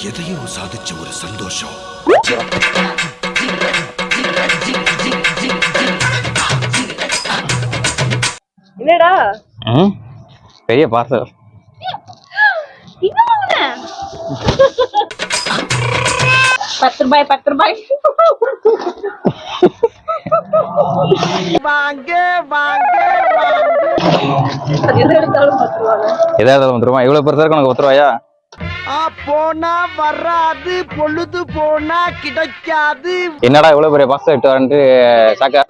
எதையோ சாதிச்ச ஒரு சந்தோஷம். என்னடா பெரிய பார்சல். ₹10 ₹10 வாங்க வாங்க எது எடுத்தாலும் ₹10. ஏதாவது வந்துருமா? இவ்வளவு பெருசா இருக்கு உனக்கு ₹10? போனா வராது, பொழுது போனா கிடைக்காது. என்னடா இவ்வளவு பெரிய பார்சல் இட்டு வரன்ட்டு சாக்கா.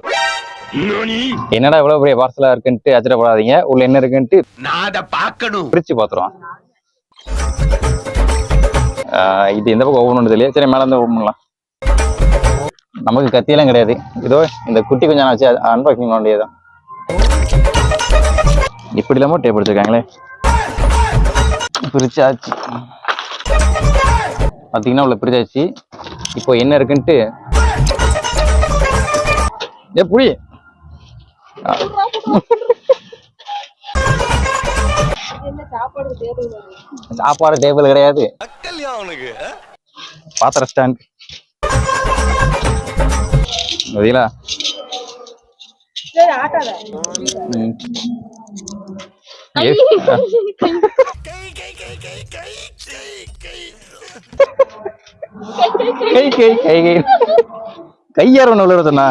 என்னடா இவ்வளவு பெரிய பார்சலா இருக்குன்ட்டு அச்சப்படாதீங்க. உள்ள என்ன இருக்குன்ட்டு நான் அதை பார்க்கணும். பிரிச்சு பாத்துருவான். இது எந்த பக்கம் ஒவ்வொன்று இல்லையா? சரி, மேல இருந்து ஓப்பன் பண்ணலாம். நமக்கு கத்தியெல்லாம் கிடையாது. இதோ இந்த குட்டி கொஞ்சம் வச்சு அன்பாக்கிங் பண்ண வேண்டியதுதான். இப்படி இல்லாம டேப் எடுத்துருக்காங்களே. பிரிச்சாச்சு பாத்தீங்கன்னா உள்ள பிரிச்சாச்சு. இப்போ என்ன இருக்குன்ட்டு எப்படி சாப்பாடு டேபிள் கிடையாது, பாத்திர ஸ்டாண்ட். மதியலா கையார் ஒண்ணு உள்ள சொன்னா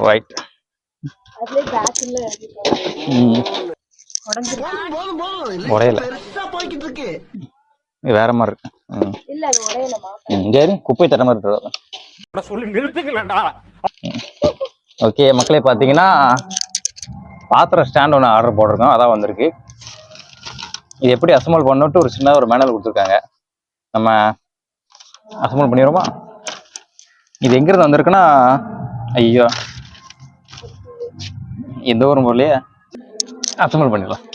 ரைட். உடையல வேற மாதிரி இருக்கு. குப்பை தட்ட மாதிரி இருக்கு. ஓகே மக்களே, பாத்தீங்கன்னா பாத்திர ஸ்டாண்ட் ஒன்று ஆர்டர் போட்டிருக்கோம். அதான் வந்திருக்கு. இது எப்படி அசம்பிள் பண்ணிட்டு ஒரு சின்ன ஒரு மேனுவல் கொடுத்துருக்காங்க. நம்ம அசம்பிள் பண்ணிடுவோமா? இது எங்கிருந்து வந்திருக்குன்னா, ஐயோ எந்த ஒரு முறையிலேயே அசம்பிள் பண்ணிடலாம்.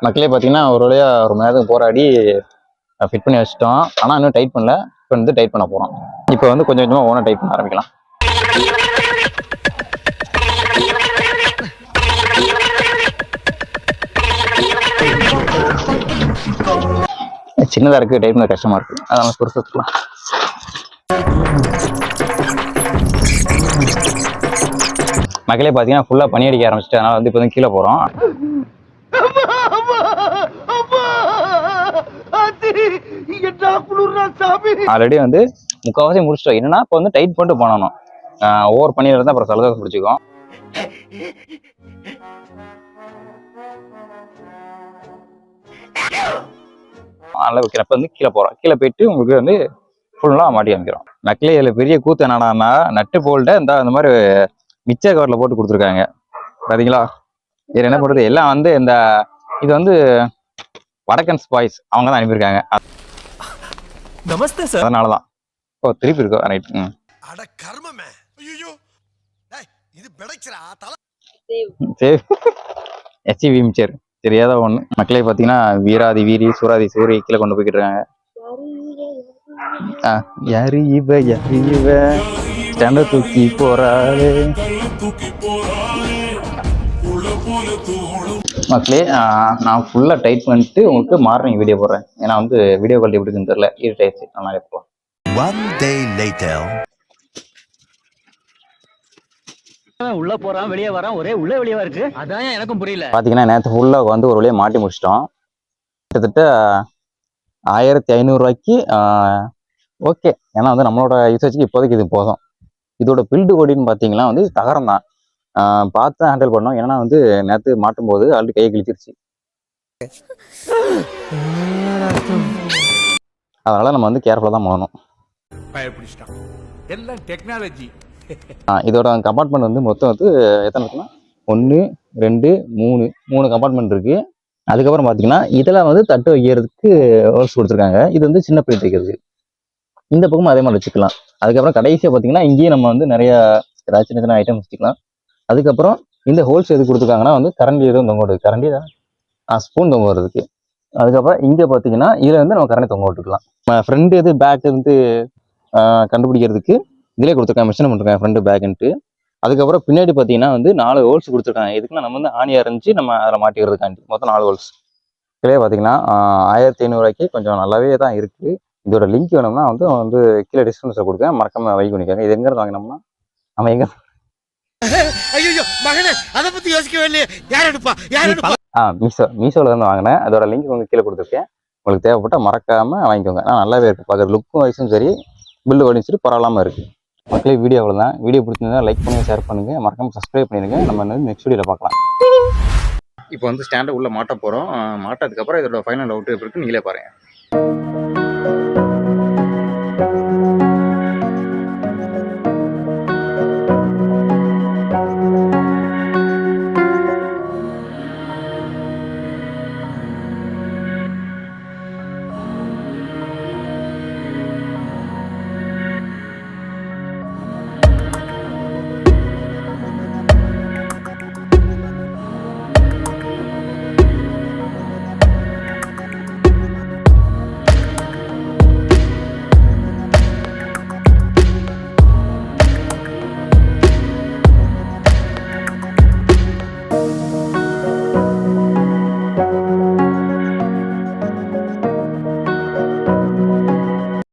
மக்களே பார்த்தீங்கன்னா ஒரு வழியா ஒரு மணி நேரத்துக்கு போராடி ஃபிட் பண்ணி வச்சிட்டோம். ஆனால் இன்னும் டைட் பண்ணல. இப்போ வந்து டைட் பண்ண போகிறோம். இப்போ வந்து கொஞ்சம் கொஞ்சமாக ஓனாக டைட் பண்ண ஆரம்பிக்கலாம். சின்னதாக இருக்குது, டைட் பண்ண கஷ்டமாக இருக்குது. அதனால பெருசு வச்சுக்கலாம். மக்களே பார்த்தீங்கன்னா ஃபுல்லாக பனி அடிக்க ஆரம்பிச்சிட்டு, அதனால் வந்து இப்போ வந்து கீழே போகிறோம். ஆல்ரெடி வந்து முக்கால்வாசி முடிச்சிட்டோம். என்னன்னா இப்போ வந்து டைட் பண்ணிட்டு பண்ணணும். ஓவர் பண்ணி இருந்தால் அப்புறம் சலதம் பிடிச்சிக்கும். அதனால வைக்கிறப்ப வந்து கீழே போகிறோம். கீழே போயிட்டு உங்களுக்கு வந்து ஃபுல்லாக மாட்டி காமிக்கிறோம். மக்களே இதில் பெரிய கூத்து என்னடான்னா, நட்டு போல்ட இந்த மாதிரி மிச்ச கவரில் போட்டு கொடுத்துருக்காங்க. பார்த்தீங்களா? இது என்ன பண்ணுறது, எல்லாம் வந்து இந்த இது வந்து வடக்கன் ஸ்பாய்ஸ் அவங்க தான் அனுப்பியிருக்காங்க. நமஸ்தே சார். அதனாலதான் ஓ திருப்பி இருக்கோ. ரைட். அட கர்மமே. ஐயோ இது பெடச்சரா தல. சரி எச்வி மிச்சர் தெரியாத ஒண்ணு. மக்களே பாத்தீங்கன்னா வீராதி வீரி சூராதி சூரி கீழே கொண்டு போய்கிட்டு இருக்காங்க. யாரு இவ ஸ்டாண்ட தூக்கி போறாளே. மக்களே நான் ஃபுல்லாக டைட் பண்ணிட்டு உங்களுக்கு மார்னிங் வீடியோ போடுறேன். ஏன்னா வந்து வீடியோ குவாலிட்டி எப்படி இருக்குன்னு தெரியல, இருட் ஆயிடுச்சு. அதனால இப்போ One day later. உள்ள போறான் வெளியே வரான் ஒரே உள்ள வெளியே இருக்கு. அதான் எனக்கும் புரியல. பார்த்தீங்கன்னா நேற்று ஃபுல்லாக வந்து ஒரு வழியாக மாட்டி முடிச்சிட்டோம். கிட்டத்தட்ட 1500 ஓகே. ஏன்னா வந்து நம்மளோட யூசேஜுக்கு இப்போதைக்கு இது போதும். இதோட பில்டு கோடின்னு பார்த்தீங்கன்னா வந்து தகரம் தான். பார்த்து தான் ஹேண்டில் பண்ணோம். ஏன்னா வந்து நேற்று மாட்டும் போது ஆல்ரெடி கையை கிழிச்சிருச்சு. அதனால நம்ம வந்து கேர்ஃபுல்லாக தான் பண்ணணும். எல்லாம் டெக்னாலஜி. இதோட கம்பார்ட்மெண்ட் வந்து மொத்தம் வந்து எத்தனை இருக்குன்னா 1 2 3 கம்பார்ட்மெண்ட் இருக்கு. அதுக்கப்புறம் பார்த்தீங்கன்னா இதில் வந்து தட்டு வைக்கிறதுக்கு ஹோல்ஸ் கொடுத்துருக்காங்க. இது வந்து சின்ன பிளேட் வைக்கிறதுக்கு. இந்த பக்கமும் அதே மாதிரி வச்சுக்கலாம். அதுக்கப்புறம் கடைசியாக பார்த்தீங்கன்னா இங்கேயும் நம்ம வந்து நிறைய சின்ன சின்ன ஐட்டம் வச்சுக்கலாம். அதுக்கப்புறம் இந்த ஹோல்ஸ் எது கொடுத்துருக்காங்கன்னா வந்து கரண்டி எதுவும் தொங்க விடுது. கரண்டி தான் ஸ்பூன் தொங்க விடுறதுக்கு. அதுக்கப்புறம் இங்கே பார்த்தீங்கன்னா இதில் வந்து நம்ம கரண்டி தொங்க விட்டுக்கலாம். ஃப்ரெண்டு எது பேக் வந்து கண்டுபிடிக்கிறதுக்கு இதிலே கொடுத்துருக்காங்க, மிஷின் பண்ணிருக்காங்க ஃப்ரெண்டு பேக்குன்ட்டு. அதுக்கப்புறம் பின்னாடி பார்த்தீங்கன்னா வந்து 4 ஹோல்ஸ் கொடுத்துருக்காங்க. இதுக்குன்னா நம்ம வந்து ஆணியாக இருந்துச்சு நம்ம அதில் மாட்டிக்கிறதுக்காண்டி மொத்தம் 4 ஹோல்ஸ். இதுலேயே பார்த்தீங்கன்னா 1500 கொஞ்சம் நல்லாவே தான் இருக்குது. இதோட லிங்க் வேணும்னா வந்து கீழே டிஸ்கிரிப்ஷனில் கொடுக்கேன், மறக்காம வைக் பண்ணிக்கோங்க. இது எங்கே வாங்கினோம்னா நம்ம எங்கே ஐயோ மகனே, அதை பத்தி யோசிக்கவே இல்லையே. யார் எடுப்பா யார் எடுப்பா? மீஷோவில் இருந்து வாங்கினேன். அதோட லிங்க் உங்களுக்கு கீழே கொடுத்துருக்கேன். உங்களுக்கு தேவைப்பட்டால் மறக்காம வாங்கிக்கோங்க. நல்லா இருக்குது பார்க்குற லுக்கும் வைஸும் சரி, பில்லு வடிச்சுட்டு பரவாயில்லாமல் இருக்குது. மக்களே வீடியோ அவ்வளோதான். வீடியோ பிடிச்சிருந்தா லைக் பண்ணுங்கள், ஷேர் பண்ணுங்கள், மறக்காம சப்ஸ்கிரைப் பண்ணிடுங்க. நம்ம வந்து நெக்ஸ்ட் வீடியோவில் பார்க்கலாம். இப்போ வந்து ஸ்டாண்டை உள்ளே மாட்ட போகிறோம். மாட்டதுக்கப்புறம் இதோட ஃபைனல் அவுட் எப்படி இருக்குன்னு நீங்களே பாருங்கள்.